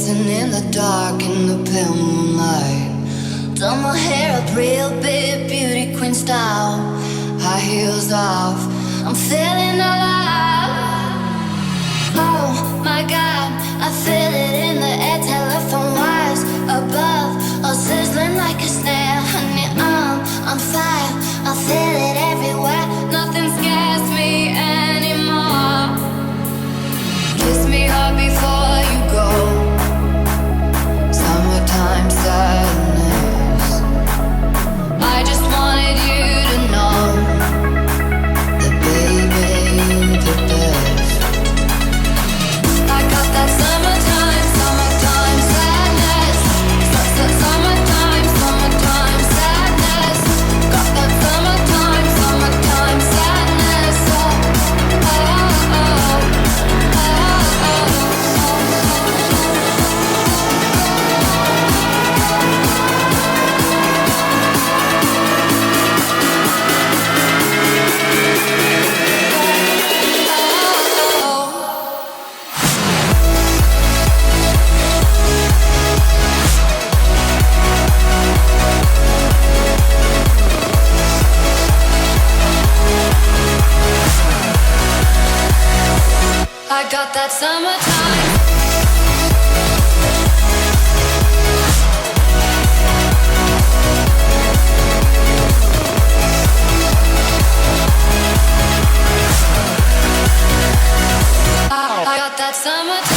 dancing in the dark in the pale moonlight. Done my hair up real big, beauty queen style. High heels off, I'm feeling alive. Oh my God, I feel it in the air. Telephone wires above, all sizzling like a snare. Honey, I'm on fire, I feel it everywhere. Nothing scares me anymore. Kiss me hard before you go. Summertime sadness. I just wanted you to know that baby, you're the best. I got that summertime, summertime sadness. Summertime, summertime sadness. Got that summertime, summertime sadness. Oh, oh, oh, oh, oh. I got that summertime. I got that summertime.